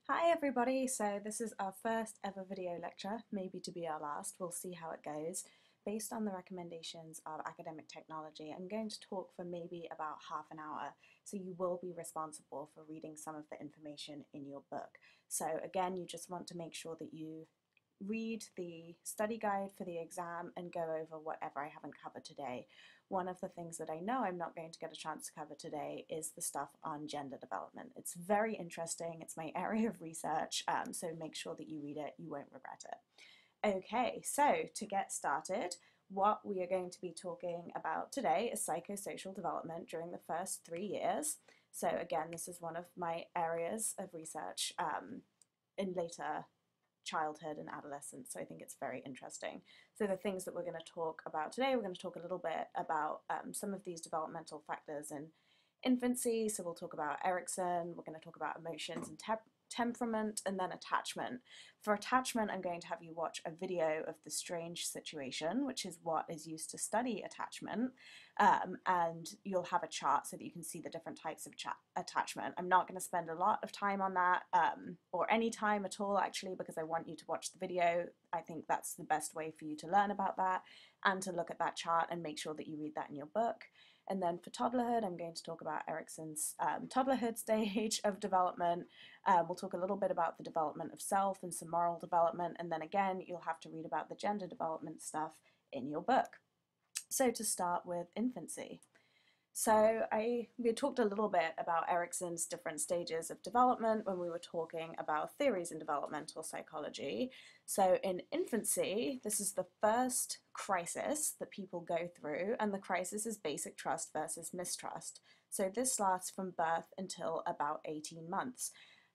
Hi everybody, so this is our first ever video lecture, maybe to be our last, we'll see how it goes. Based on the recommendations of Academic Technology, I'm going to talk for maybe about half an hour, so you will be responsible for reading some of the information in your book. So again, you just want to make sure that you read the study guide for the exam and go over whatever I haven't covered today. One of the things that I know I'm not going to get a chance to cover today is the stuff on gender development. It's very interesting, it's my area of research, so make sure that you read it, you won't regret it. Okay, so to get started, what we are going to be talking about today is psychosocial development during the first 3 years. So again, this is one of my areas of research in later childhood and adolescence, so I think it's very interesting. So the things that we're going to talk about today, we're going to talk a little bit about some of these developmental factors in infancy. So we'll talk about Erikson, we're going to talk about emotions and temperament, and then attachment. For attachment, I'm going to have you watch a video of the strange situation, which is what is used to study attachment, and you'll have a chart so that you can see the different types of attachment. I'm not going to spend a lot of time on that, or any time at all actually, because I want you to watch the video. I think that's the best way for you to learn about that and to look at that chart and make sure that you read that in your book. And then for toddlerhood, I'm going to talk about Erikson's toddlerhood stage of development. We'll talk a little bit about the development of self and some moral development, and then again, you'll have to read about the gender development stuff in your book. So to start with infancy. So we talked a little bit about Erikson's different stages of development when we were talking about theories in developmental psychology. So in infancy, this is the first crisis that people go through, and the crisis is basic trust versus mistrust. So this lasts from birth until about 18 months.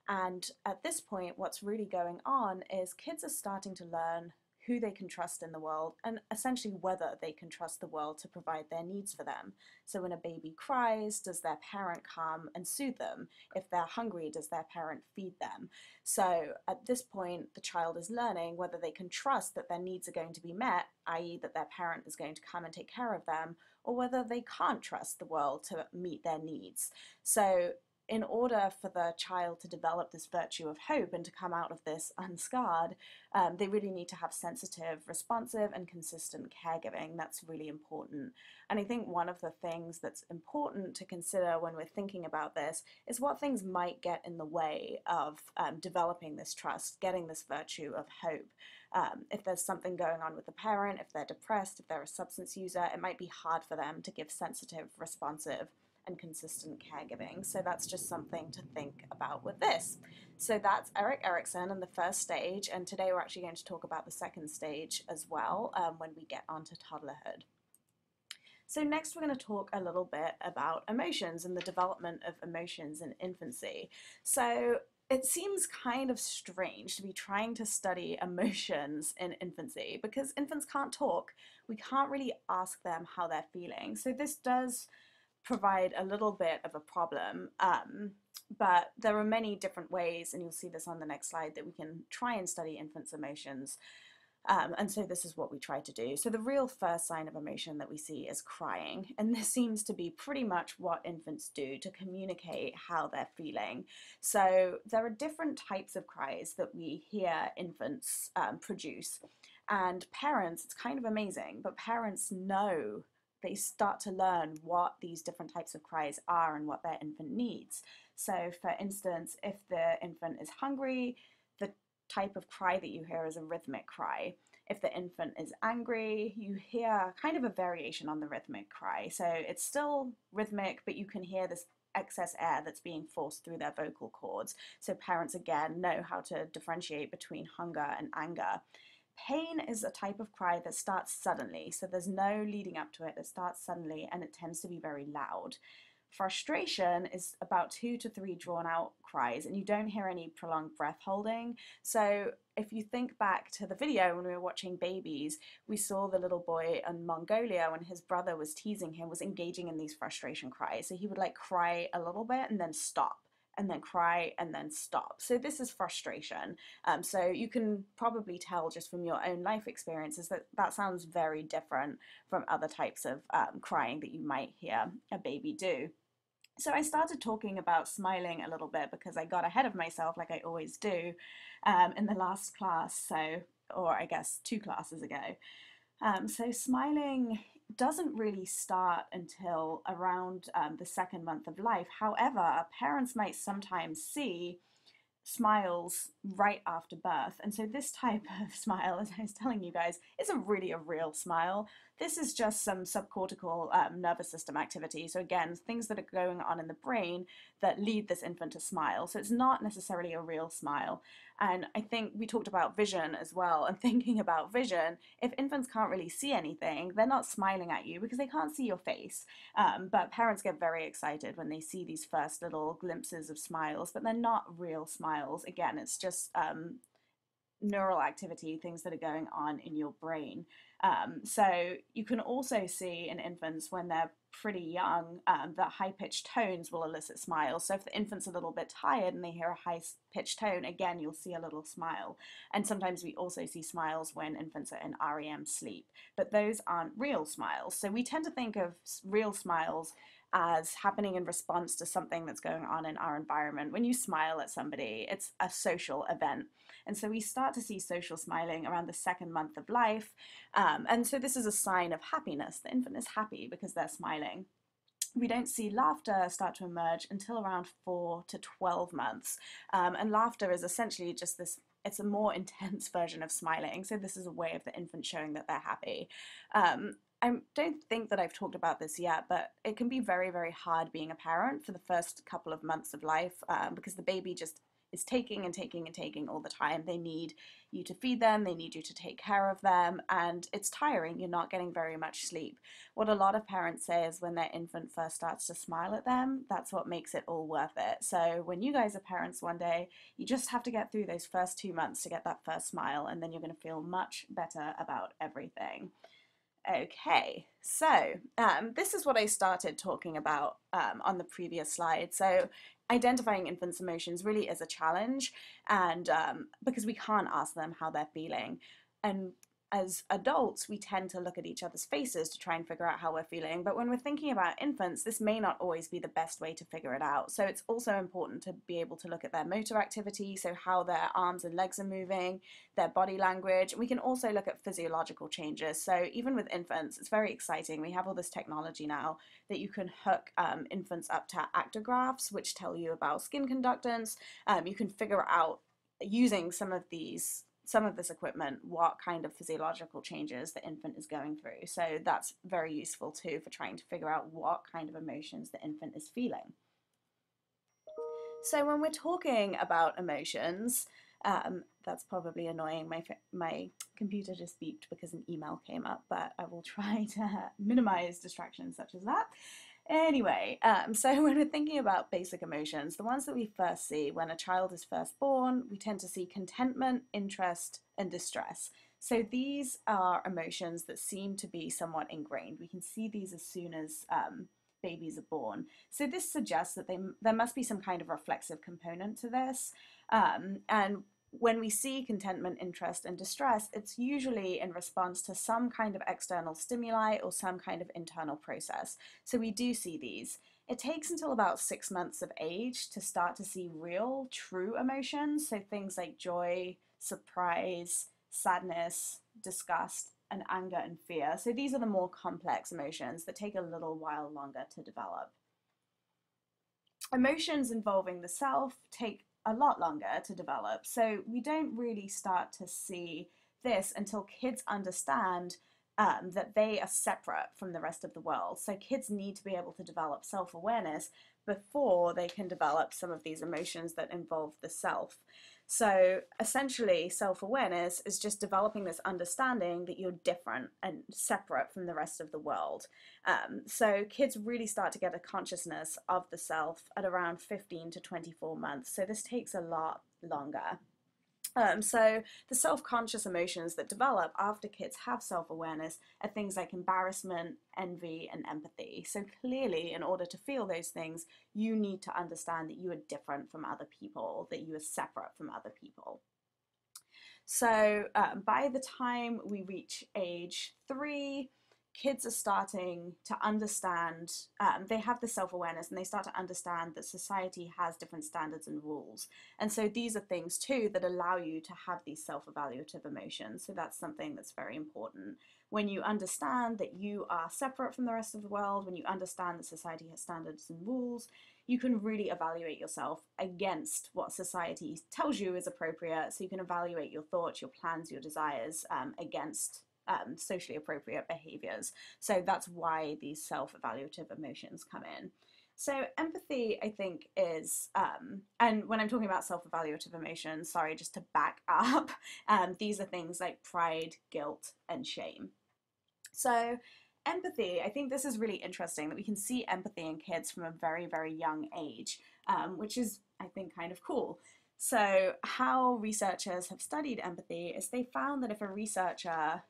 And at this point, what's really going on is kids are starting to learn who they can trust in the world and essentially whether they can trust the world to provide their needs for them. So when a baby cries, does their parent come and soothe them? If they're hungry, does their parent feed them? So at this point, the child is learning whether they can trust that their needs are going to be met, i.e. that their parent is going to come and take care of them, or whether they can't trust the world to meet their needs. So in order for the child to develop this virtue of hope and to come out of this unscarred, they really need to have sensitive, responsive, and consistent caregiving. That's really important. And I think one of the things that's important to consider when we're thinking about this is what things might get in the way of developing this trust, getting this virtue of hope. If there's something going on with the parent, if they're depressed, if they're a substance user, it might be hard for them to give sensitive, responsive, and consistent caregiving. So that's just something to think about with this. So that's Erik Erikson in the first stage, and today we're actually going to talk about the second stage as well when we get onto toddlerhood. So next we're going to talk a little bit about emotions and the development of emotions in infancy. So it seems kind of strange to be trying to study emotions in infancy because infants can't talk. We can't really ask them how they're feeling. So this does provide a little bit of a problem. But there are many different ways, and you'll see this on the next slide, that we can try and study infants' emotions. And so this is what we try to do. So the real first sign of emotion that we see is crying. And this seems to be pretty much what infants do to communicate how they're feeling. So there are different types of cries that we hear infants produce. And parents, it's kind of amazing, but parents know, they start to learn what these different types of cries are and what their infant needs. So for instance, if the infant is hungry, the type of cry that you hear is a rhythmic cry. If the infant is angry, you hear kind of a variation on the rhythmic cry. So it's still rhythmic, but you can hear this excess air that's being forced through their vocal cords. So parents again know how to differentiate between hunger and anger. Pain is a type of cry that starts suddenly, so there's no leading up to it. It starts suddenly and it tends to be very loud. Frustration is about 2 to 3 drawn out cries, and you don't hear any prolonged breath holding. So if you think back to the video when we were watching babies, we saw the little boy in Mongolia when his brother was teasing him, was engaging in these frustration cries. So he would like cry a little bit and then stop, and then cry and then stop. So this is frustration. So you can probably tell just from your own life experiences that that sounds very different from other types of crying that you might hear a baby do. So I started talking about smiling a little bit because I got ahead of myself, like I always do, in the last class, or I guess 2 classes ago. So smiling doesn't really start until around the second month of life. However, parents might sometimes see smiles right after birth. And so this type of smile, as I was telling you guys, isn't really a real smile. This is just some subcortical nervous system activity. So again, things that are going on in the brain that lead this infant to smile. So it's not necessarily a real smile. And I think we talked about vision as well, and thinking about vision, if infants can't really see anything, they're not smiling at you because they can't see your face. But parents get very excited when they see these first little glimpses of smiles, but they're not real smiles. Again, it's just neural activity, things that are going on in your brain. So you can also see in infants when they're pretty young that high-pitched tones will elicit smiles. So if the infant's a little bit tired and they hear a high-pitched tone, again, you'll see a little smile. And sometimes we also see smiles when infants are in REM sleep, but those aren't real smiles. So we tend to think of real smiles as happening in response to something that's going on in our environment. When you smile at somebody, it's a social event. And so we start to see social smiling around the second month of life. And so this is a sign of happiness. The infant is happy because they're smiling. We don't see laughter start to emerge until around 4 to 12 months. And laughter is essentially just this, it's a more intense version of smiling. So this is a way of the infant showing that they're happy. I don't think that I've talked about this yet, but it can be very, very hard being a parent for the first couple of months of life because the baby just is taking and taking and taking all the time. They need you to feed them, they need you to take care of them, and it's tiring. You're not getting very much sleep. What a lot of parents say is when their infant first starts to smile at them, that's what makes it all worth it. So when you guys are parents one day, you just have to get through those first 2 months to get that first smile, and then you're going to feel much better about everything. Okay, so this is what I started talking about on the previous slide. So identifying infants' emotions really is a challenge, and because we can't ask them how they're feeling. And as adults, we tend to look at each other's faces to try and figure out how we're feeling. But when we're thinking about infants, this may not always be the best way to figure it out. So it's also important to be able to look at their motor activity, so how their arms and legs are moving, their body language. We can also look at physiological changes. So even with infants, it's very exciting. We have all this technology now that you can hook infants up to actographs, which tell you about skin conductance. You can figure out using some of this equipment what kind of physiological changes the infant is going through. So that's very useful too for trying to figure out what kind of emotions the infant is feeling. So when we're talking about emotions, that's probably annoying. My computer just beeped because an email came up, but I will try to minimize distractions such as that. Anyway, so when we're thinking about basic emotions, the ones that we first see when a child is first born, we tend to see contentment, interest, and distress. So these are emotions that seem to be somewhat ingrained. We can see these as soon as babies are born. So this suggests that there must be some kind of reflexive component to this. And when we see contentment, interest, and distress, it's usually in response to some kind of external stimuli or some kind of internal process. So we do see these. It takes until about 6 months of age to start to see real, true emotions. So things like joy, surprise, sadness, disgust, and anger and fear. So these are the more complex emotions that take a little while longer to develop. Emotions involving the self take a lot longer to develop. So we don't really start to see this until kids understand that they are separate from the rest of the world. So kids need to be able to develop self-awareness before they can develop some of these emotions that involve the self. So essentially, self-awareness is just developing this understanding that you're different and separate from the rest of the world. So kids really start to get a consciousness of the self at around 15 to 24 months. So this takes a lot longer. So the self-conscious emotions that develop after kids have self-awareness are things like embarrassment, envy, and empathy. So clearly, in order to feel those things, you need to understand that you are different from other people, that you are separate from other people. So by the time we reach age 3, kids are starting to understand, they have the self-awareness and they start to understand that society has different standards and rules. And so these are things too that allow you to have these self-evaluative emotions. So that's something that's very important. When you understand that you are separate from the rest of the world, when you understand that society has standards and rules, you can really evaluate yourself against what society tells you is appropriate. So you can evaluate your thoughts, your plans, your desires against socially appropriate behaviors. So that's why these self-evaluative emotions come in. So empathy, I think, is, and when I'm talking about self-evaluative emotions, sorry, just to back up, these are things like pride, guilt, and shame. So empathy, I think this is really interesting that we can see empathy in kids from a very, very young age, which is, I think, kind of cool. So how researchers have studied empathy is they found that if a researcher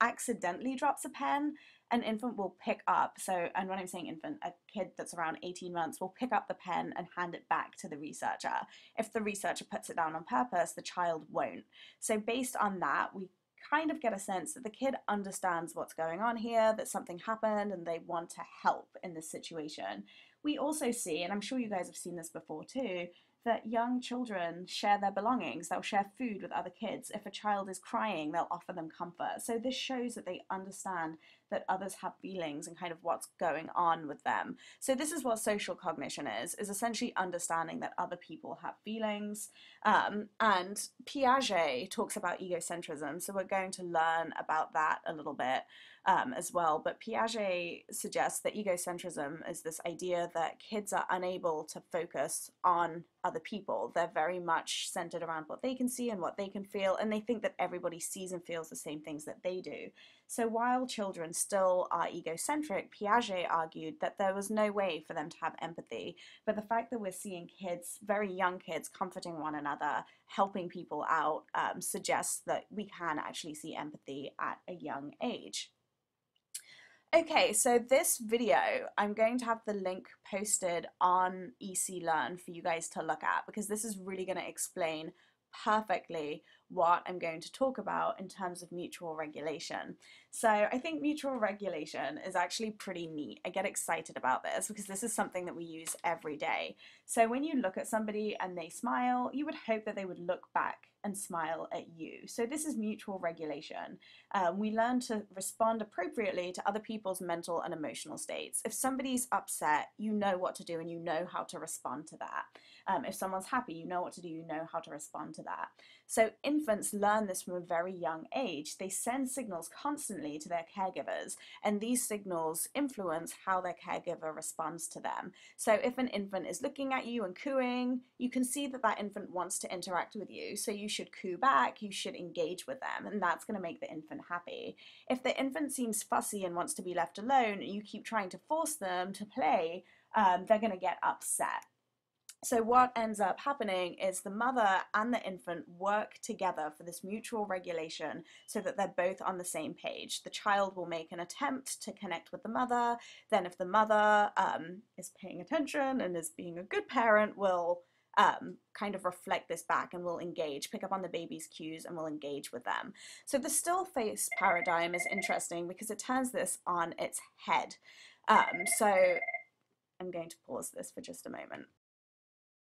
accidentally drops a pen, an infant will pick up, so, and when I'm saying infant, a kid that's around 18 months will pick up the pen and hand it back to the researcher. If the researcher puts it down on purpose, the child won't. So based on that, we kind of get a sense that the kid understands what's going on here, that something happened and they want to help in this situation. We also see, and I'm sure you guys have seen this before too, that young children share their belongings. They'll share food with other kids. If a child is crying, they'll offer them comfort. So this shows that they understand that others have feelings and kind of what's going on with them. So this is what social cognition is essentially understanding that other people have feelings. And Piaget talks about egocentrism, so we're going to learn about that a little bit as well. But Piaget suggests that egocentrism is this idea that kids are unable to focus on other people. They're very much centered around what they can see and what they can feel, and they think that everybody sees and feels the same things that they do. So while children still are egocentric, Piaget argued that there was no way for them to have empathy. But the fact that we're seeing kids, very young kids, comforting one another, helping people out, suggests that we can actually see empathy at a young age. Okay, so this video, I'm going to have the link posted on EC Learn for you guys to look at, because this is really going to explain perfectly what I'm going to talk about in terms of mutual regulation. So I think mutual regulation is actually pretty neat. I get excited about this because this is something that we use every day. So when you look at somebody and they smile, you would hope that they would look back and smile at you. So this is mutual regulation. We learn to respond appropriately to other people's mental and emotional states. If somebody's upset, you know what to do and you know how to respond to that. If someone's happy, you know what to do, you know how to respond to that. So infants learn this from a very young age. They send signals constantly to their caregivers, and these signals influence how their caregiver responds to them. So if an infant is looking at you and cooing, you can see that that infant wants to interact with you. So you should coo back, you should engage with them, and that's going to make the infant happy. If the infant seems fussy and wants to be left alone, and you keep trying to force them to play, they're going to get upset. So what ends up happening is the mother and the infant work together for this mutual regulation so that they're both on the same page. The child will make an attempt to connect with the mother. Then if the mother is paying attention and is being a good parent, will kind of reflect this back and will engage, pick up on the baby's cues and will engage with them. So the still face paradigm is interesting because it turns this on its head. So I'm going to pause this for just a moment.